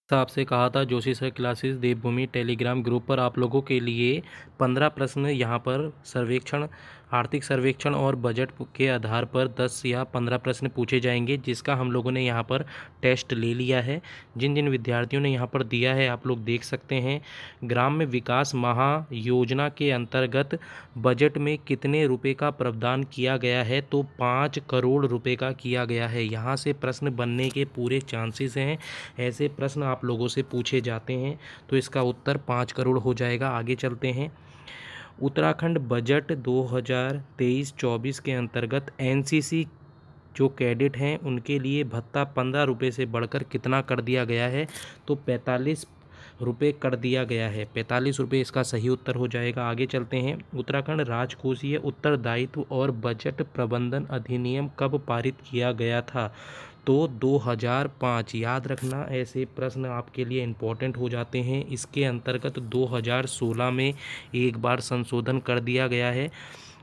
आपसे कहा था जोशी सर क्लासेस देवभूमि टेलीग्राम ग्रुप पर आप लोगों के लिए 15 प्रश्न यहाँ पर सर्वेक्षण आर्थिक सर्वेक्षण और बजट के आधार पर 10 या 15 प्रश्न पूछे जाएंगे, जिसका हम लोगों ने यहाँ पर टेस्ट ले लिया है। जिन जिन विद्यार्थियों ने यहाँ पर दिया है आप लोग देख सकते हैं। ग्राम्य विकास महायोजना के अंतर्गत बजट में कितने रुपए का प्रावधान किया गया है, तो 5 करोड़ रुपए का किया गया है। यहाँ से प्रश्न बनने के पूरे चांसेस हैं। ऐसे प्रश्न आप लोगों से पूछे जाते हैं, तो इसका उत्तर 5 करोड़ हो जाएगा। आगे चलते हैं। उत्तराखंड बजट 2023-24 के अंतर्गत एनसीसी जो कैडेट हैं उनके लिए भत्ता 15 रुपये से बढ़कर कितना कर दिया गया है, तो 45 रुपये कर दिया गया है। 45 रुपये इसका सही उत्तर हो जाएगा। आगे चलते हैं। उत्तराखंड राजकोषीय उत्तरदायित्व और बजट प्रबंधन अधिनियम कब पारित किया गया था, तो 2005। याद रखना, ऐसे प्रश्न आपके लिए इम्पोर्टेंट हो जाते हैं। इसके अंतर्गत 2016 में एक बार संशोधन कर दिया गया है,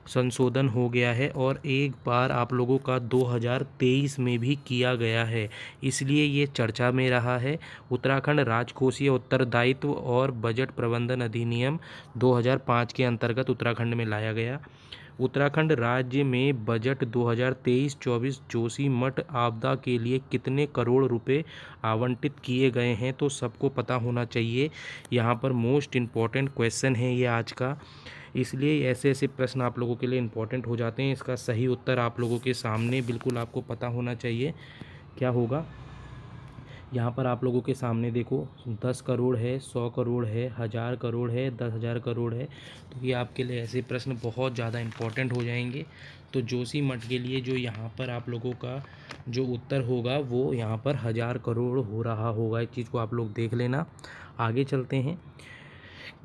संशोधन हो गया है, और एक बार आप लोगों का 2023 में भी किया गया है, इसलिए ये चर्चा में रहा है। उत्तराखंड राजकोषीय उत्तरदायित्व और बजट प्रबंधन अधिनियम 2005 के अंतर्गत उत्तराखंड में लाया गया। उत्तराखंड राज्य में बजट 2023-24 जोशीमठ आपदा के लिए कितने करोड़ रुपए आवंटित किए गए हैं, तो सबको पता होना चाहिए। यहाँ पर मोस्ट इम्पॉर्टेंट क्वेश्चन है ये आज का, इसलिए ऐसे ऐसे प्रश्न आप लोगों के लिए इम्पोर्टेंट हो जाते हैं। इसका सही उत्तर आप लोगों के सामने बिल्कुल आपको पता होना चाहिए क्या होगा। यहाँ पर आप लोगों के सामने देखो, 10 करोड़ है, 100 करोड़ है, 1000 करोड़ है, 10,000 करोड़ है। तो ये आपके लिए ऐसे प्रश्न बहुत ज़्यादा इम्पोर्टेंट हो जाएंगे। तो जोशीमठ के लिए जो यहाँ पर आप लोगों का जो उत्तर होगा वो यहाँ पर 1000 करोड़ हो रहा होगा। इस चीज़ को आप लोग देख लेना। आगे चलते हैं।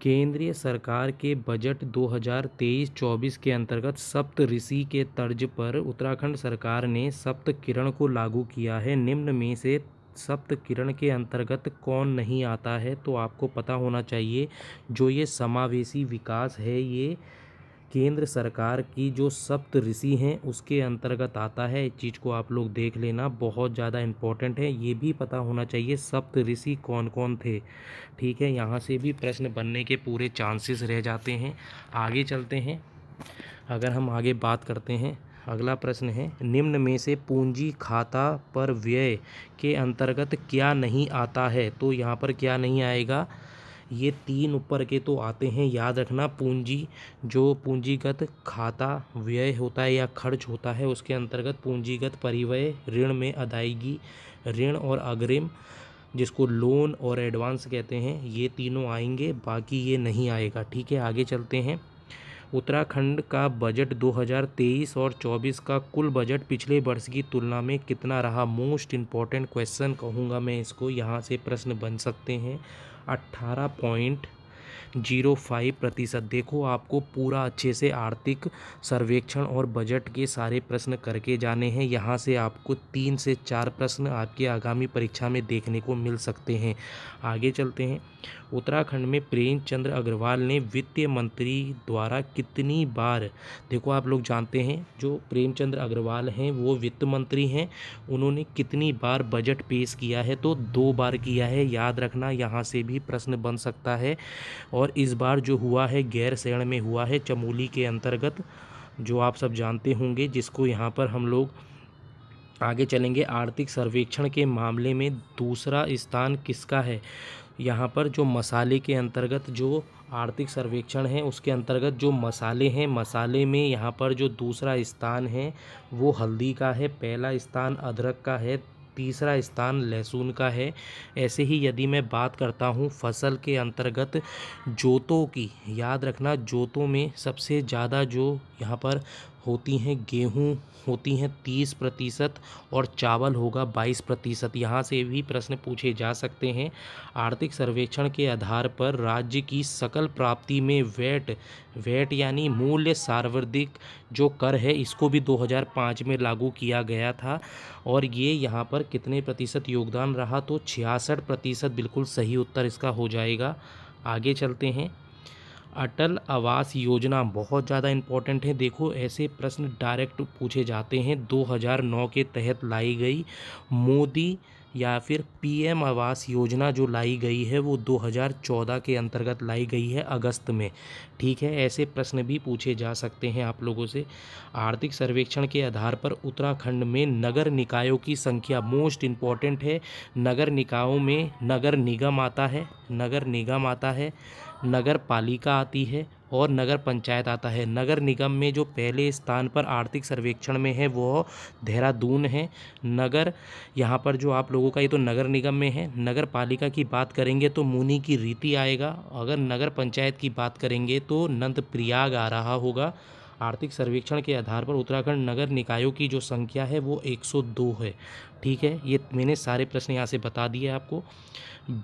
केंद्रीय सरकार के बजट 2023-24 के अंतर्गत सप्त ऋषि के तर्ज पर उत्तराखंड सरकार ने सप्त किरण को लागू किया है। निम्न में से सप्त किरण के अंतर्गत कौन नहीं आता है, तो आपको पता होना चाहिए। जो ये समावेशी विकास है, ये केंद्र सरकार की जो सप्त ऋषि हैं उसके अंतर्गत आता है। इस चीज़ को आप लोग देख लेना, बहुत ज़्यादा इम्पोर्टेंट है। ये भी पता होना चाहिए सप्त ऋषि कौन कौन थे। ठीक है, यहाँ से भी प्रश्न बनने के पूरे चांसेस रह जाते हैं। आगे चलते हैं। अगर हम आगे बात करते हैं, अगला प्रश्न है, निम्न में से पूंजी खाता पर व्यय के अंतर्गत क्या नहीं आता है, तो यहाँ पर क्या नहीं आएगा। ये 3 ऊपर के तो आते हैं, याद रखना। पूंजी जो पूंजीगत खाता व्यय होता है या खर्च होता है, उसके अंतर्गत पूंजीगत परिव्यय, ऋण में अदायगी, ऋण और अग्रिम जिसको लोन और एडवांस कहते हैं, ये तीनों आएंगे, बाकी ये नहीं आएगा। ठीक है, आगे चलते हैं। उत्तराखंड का बजट 2023 और 24 का कुल बजट पिछले वर्ष की तुलना में कितना रहा। मोस्ट इम्पॉर्टेंट क्वेश्चन कहूँगा मैं इसको, यहाँ से प्रश्न बन सकते हैं। 18.05%। देखो, आपको पूरा अच्छे से आर्थिक सर्वेक्षण और बजट के सारे प्रश्न करके जाने हैं। यहाँ से आपको 3 से 4 प्रश्न आपके आगामी परीक्षा में देखने को मिल सकते हैं। आगे चलते हैं। उत्तराखंड में प्रेमचंद अग्रवाल ने वित्त मंत्री द्वारा कितनी बार, देखो आप लोग जानते हैं जो प्रेमचंद अग्रवाल हैं वो वित्त मंत्री हैं, उन्होंने कितनी बार बजट पेश किया है, तो 2 बार किया है। याद रखना, यहाँ से भी प्रश्न बन सकता है। और इस बार जो हुआ है गैरसैंण में हुआ है, चमोली के अंतर्गत, जो आप सब जानते होंगे, जिसको यहाँ पर हम लोग आगे चलेंगे। आर्थिक सर्वेक्षण के मामले में दूसरा स्थान किसका है। यहाँ पर जो मसाले के अंतर्गत जो आर्थिक सर्वेक्षण है उसके अंतर्गत जो मसाले हैं, मसाले में यहाँ पर जो दूसरा स्थान है वो हल्दी का है, पहला स्थान अदरक का है, तीसरा स्थान लहसुन का है। ऐसे ही यदि मैं बात करता हूँ फसल के अंतर्गत जोतों की, याद रखना जोतों में सबसे ज़्यादा जो यहाँ पर होती हैं गेहूँ होती हैं 30% और चावल होगा 22%। यहाँ से भी प्रश्न पूछे जा सकते हैं। आर्थिक सर्वेक्षण के आधार पर राज्य की सकल प्राप्ति में वैट यानी मूल्य सार्वधिक जो कर है, इसको भी 2005 में लागू किया गया था। और ये यहाँ पर कितने प्रतिशत योगदान रहा, तो 66% बिल्कुल सही उत्तर इसका हो जाएगा। आगे चलते हैं। अटल आवास योजना बहुत ज़्यादा इम्पोर्टेंट है। देखो, ऐसे प्रश्न डायरेक्ट पूछे जाते हैं। 2009 के तहत लाई गई मोदी या फिर पीएम आवास योजना जो लाई गई है वो 2014 के अंतर्गत लाई गई है अगस्त में। ठीक है, ऐसे प्रश्न भी पूछे जा सकते हैं आप लोगों से। आर्थिक सर्वेक्षण के आधार पर उत्तराखंड में नगर निकायों की संख्या मोस्ट इम्पॉर्टेंट है। नगर निकायों में नगर निगम आता है, नगर पालिका आती है और नगर पंचायत आता है। नगर निगम में जो पहले स्थान पर आर्थिक सर्वेक्षण में है वो देहरादून है। नगर यहाँ पर जो आप लोगों का ये तो नगर निगम में है। नगर पालिका की बात करेंगे तो मुनि की रीति आएगा। अगर नगर पंचायत की बात करेंगे तो नंदप्रयाग आ रहा होगा। आर्थिक सर्वेक्षण के आधार पर उत्तराखंड नगर निकायों की जो संख्या है वो 102 है। ठीक है, ये मैंने सारे प्रश्न यहाँ से बता दिए आपको।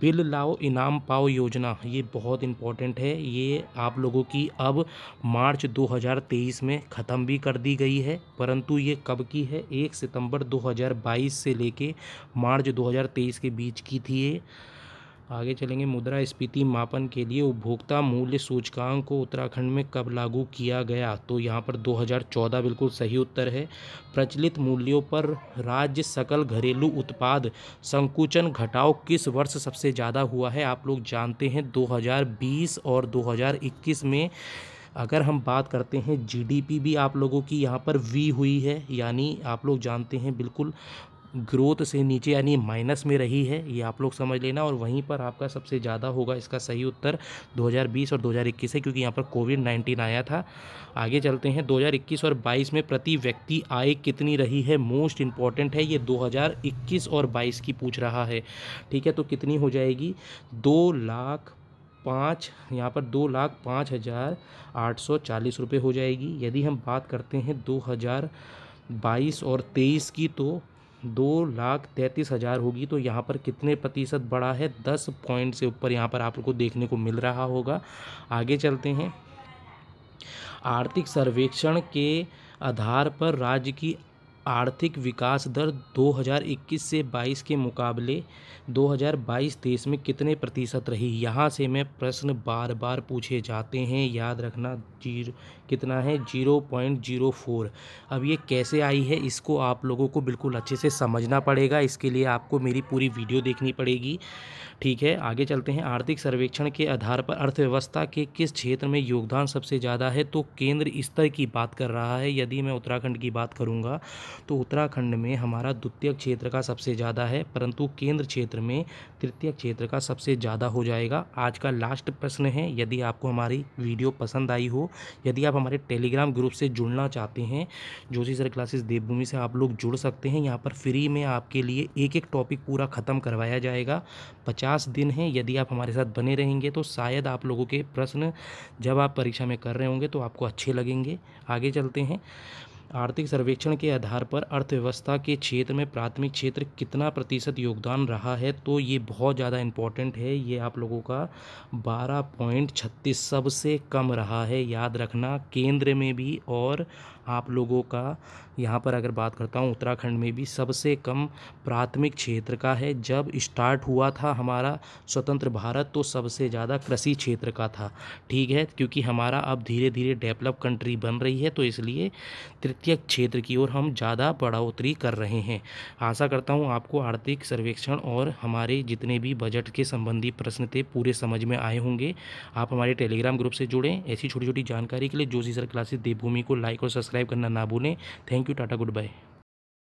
बिल लाओ इनाम पाओ योजना, ये बहुत इम्पोर्टेंट है। ये आप लोगों की अब मार्च 2023 में ख़त्म भी कर दी गई है, परंतु ये कब की है? 1 सितंबर 2022 से लेके मार्च 2023 के बीच की थी ये। आगे चलेंगे। मुद्रास्फीति मापन के लिए उपभोक्ता मूल्य सूचकांक को उत्तराखंड में कब लागू किया गया? तो यहाँ पर 2014 बिल्कुल सही उत्तर है। प्रचलित मूल्यों पर राज्य सकल घरेलू उत्पाद संकुचन घटाव किस वर्ष सबसे ज़्यादा हुआ है? आप लोग जानते हैं 2020 और 2021 में। अगर हम बात करते हैं जीडीपी भी आप लोगों की यहाँ पर वी हुई है, यानी आप लोग जानते हैं बिल्कुल ग्रोथ से नीचे यानी माइनस में रही है, ये आप लोग समझ लेना। और वहीं पर आपका सबसे ज़्यादा होगा इसका सही उत्तर 2020 और 2021 है, क्योंकि यहाँ पर कोविड-19 आया था। आगे चलते हैं। 2021 और 22 में प्रति व्यक्ति आय कितनी रही है? मोस्ट इम्पॉर्टेंट है ये, 2021 और 22 की पूछ रहा है। ठीक है, तो कितनी हो जाएगी? 2,05,000, यहाँ पर 2,05,840 रुपये हो जाएगी। यदि हम बात करते हैं 2022 और 23 की तो 2,33,000 होगी। तो यहाँ पर कितने प्रतिशत बढ़ा है? 10 पॉइंट से ऊपर यहाँ पर आपको देखने को मिल रहा होगा। आगे चलते हैं। आर्थिक सर्वेक्षण के आधार पर राज्य की आर्थिक विकास दर 2021 से 22 के मुकाबले 2022-23 में कितने प्रतिशत रही? यहाँ से मैं प्रश्न बार बार पूछे जाते हैं, याद रखना। कितना है? 0.04। अब ये कैसे आई है इसको आप लोगों को बिल्कुल अच्छे से समझना पड़ेगा। इसके लिए आपको मेरी पूरी वीडियो देखनी पड़ेगी। ठीक है, आगे चलते हैं। आर्थिक सर्वेक्षण के आधार पर अर्थव्यवस्था के किस क्षेत्र में योगदान सबसे ज़्यादा है? तो केंद्र स्तर की बात कर रहा है। यदि मैं उत्तराखंड की बात करूँगा तो उत्तराखंड में हमारा द्वितीय क्षेत्र का सबसे ज़्यादा है, परंतु केंद्र क्षेत्र में तृतीय क्षेत्र का सबसे ज़्यादा हो जाएगा। आज का लास्ट प्रश्न है। यदि आपको हमारी वीडियो पसंद आई हो, यदि आप हमारे टेलीग्राम ग्रुप से जुड़ना चाहते हैं, जोशी सर क्लासेस देवभूमि से आप लोग जुड़ सकते हैं। यहाँ पर फ्री में आपके लिए एक एक टॉपिक पूरा ख़त्म करवाया जाएगा। 50 दिन है। यदि आप हमारे साथ बने रहेंगे तो शायद आप लोगों के प्रश्न जब आप परीक्षा में कर रहे होंगे तो आपको अच्छे लगेंगे। आगे चलते हैं। आर्थिक सर्वेक्षण के आधार पर अर्थव्यवस्था के क्षेत्र में प्राथमिक क्षेत्र कितना प्रतिशत योगदान रहा है? तो ये बहुत ज़्यादा इम्पोर्टेंट है। ये आप लोगों का 12.36 सबसे कम रहा है, याद रखना। केंद्र में भी और आप लोगों का यहाँ पर अगर बात करता हूँ उत्तराखंड में भी सबसे कम प्राथमिक क्षेत्र का है। जब स्टार्ट हुआ था हमारा स्वतंत्र भारत तो सबसे ज़्यादा कृषि क्षेत्र का था। ठीक है, क्योंकि हमारा अब धीरे धीरे डेवलप कंट्री बन रही है तो इसलिए तृतीय क्षेत्र की ओर हम ज़्यादा बढ़ोतरी कर रहे हैं। आशा करता हूँ आपको आर्थिक सर्वेक्षण और हमारे जितने भी बजट के संबंधी प्रश्न थे पूरे समझ में आए होंगे। आप हमारे टेलीग्राम ग्रुप से जुड़ें। ऐसी छोटी छोटी जानकारी के लिए जोशी सर क्लासेस देवभूमि को लाइक और सब्सक्राइब करना ना भूलें। Thank you, ta ta, good bye.